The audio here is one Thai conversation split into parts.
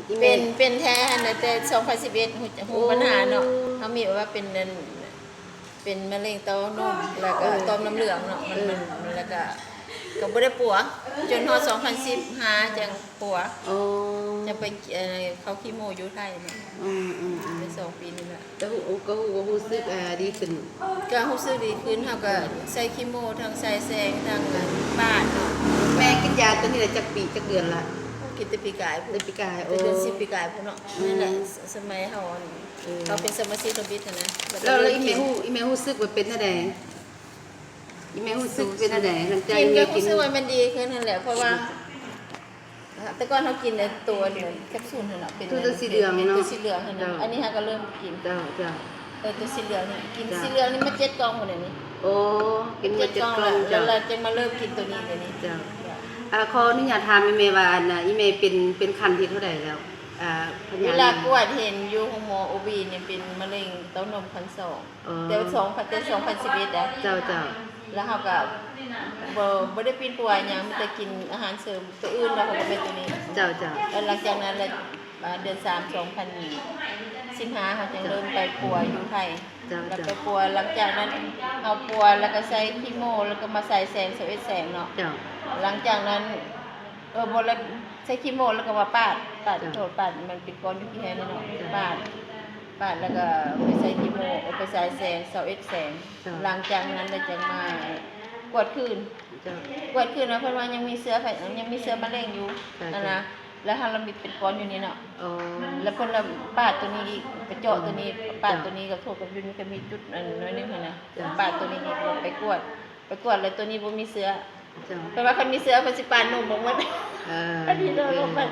อีเมเป็นแท้นะแต่2011หูปัญหาเนาะเขามีว่าเป็นนั่นเป็นมะเร็งเต้านมแล้วก็ต่อมน้ำเหลืองเนาะมันแล้วก็บ่ได้ปัวจนฮอด2010หาจังปัวโอ้จะไปเข้าคีโมอยู่ไทยเนาะไป2 ปีนี่แหละแต่ก็รู้สึกดีขึ้นก็รู้สึกดีขึ้นเฮาก็ใส่คีโมทั้งใส่แสงทั้งบ้านเนาะแม่กินยาตัวนี้ได้จักปีจักเดือนละกินแต่ปีกายแต่ปีกายเดือน10ปีกายพุ่นเนาะนั่นแหละสมัยเฮาเขาเป็นสมาชิกระบิดนะแล้วอีเมรู้สึกว่าเป็นอะไรอีเมรู้สึกเป็นอะไรหลังจากกินก็รู้สึกว่ามันดีขึ้นนั่นแหละเพราะว่าแต่ก่อนเขากินในตัวเดียวแคปซูลนั่นแหละเป็นตัวสีเหลืองเนาะตัวสีเหลืองนั่นน่ะอันนี้ฮะก็เริ่มกินจ้าตัวสีเหลืองนี่กินสีเหลืองนี่มา7 กล่องหมดเลยนี่โอ้กินมา7 กล่องแล้วเราจะมาเริ่มกินตัวนี้จ้าขออนุญาตถามอีเมว่าอีเมเป็นคันที่เท่าไหร่แล้วเวลากวดเห็นอยู่ของหมอโอบีเนี่ยเป็นมะเร็งเต้านมขั้น2แต่2011อ่ะเจ้าแล้วเขาก็บ่ได้ปีนป่วยหยังมีแต่กินอาหารเสริมตัวอื่นแล้วเขาก็เป็นตัวนี้เจ้าแล้วหลังจากนั้นเดือน3 2015เขาจึงเริ่มไปป่วยอยู่ไทยแล้วไปป่วยหลังจากนั้นเอาป่วยแล้วก็ใส่คีโมแล้วก็มาใส่แสง21แสงเนาะหลังจากนั้นบ่แล้วใช้คีโมแล้วก็มาปาดโทษปาดมันเป็นก้อนอยู่ที่แฮนี่เนาะปาดแล้วก็ไปใส่คีโมไปใส่แสง21แสงหลังจากนั้นแล้วจึงมากวดคืนนะเพิ่นว่ายังมีเชื้อมะเร็งอยู่นะแล้วเรามีเป็นก้อนอยู่นี่เนาะแล้วเพิ่นปาดตัวนี้อีกไปเจาะตัวนี้ปาดตัวนี้กับโทษกับยุนก็มีจุดน้อยนึงนะปาดตัวนี้อีกไปกวดแล้วตัวนี้บ่มีเชื้อแปลว่าคันมีเชื้อเพิ่นสิปาดนมบ่หมดอันนี้เนาะมัน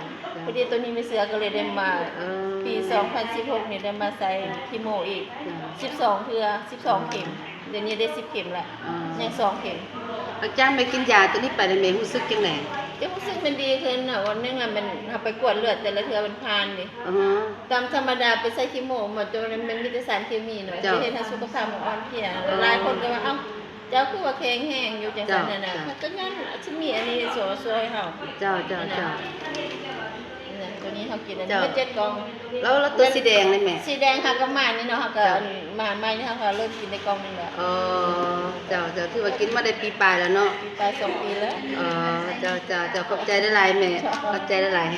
พอดีตัวนี้มีเชื้อก็เลยได้มาปี2016นี่ได้มาใส่คีโมอีก12เทื่อ12เข็มเดี๋ยวนี้ได้10เข็มแล้วยัง2เข็มอาจารย์ไปกินยาตัวนี้ไปแล้วแม่รู้สึกจังได๋รู้สึกมันดีขึ้นน่ะวันนึงอ่ะมันเฮาไปกวดเลือดแต่ละเทื่อมันผ่านดิตามธรรมดาไปใส่คีโมมาจนมันมีแต่สารเคมีเนาะที่เฮ็ดให้สุขภาพมันอ่อนเพลียหลายคนก็ว่าเอ้าเจ้าคือว่าแข็งแรงอยู่จังซั่นน่ะก็งั้นสิมีอันนี้ช่วยเฮาเจ้าตัวนี้เฮากินอันนี้มัน7 กล่องแล้วตัวสีแดงนี่แม่สีแดงค่ะก็มานี่เนาะเฮาก็มาใหม่นี่เฮาก็เริ่มกินในกล่องนึงแล้วเจ้าคือว่ากินมาได้ปีปลายแล้วเนาะปีปลาย2 ปีแล้วเจ้าขอบใจหลายๆแม่ขอบใจหลายๆ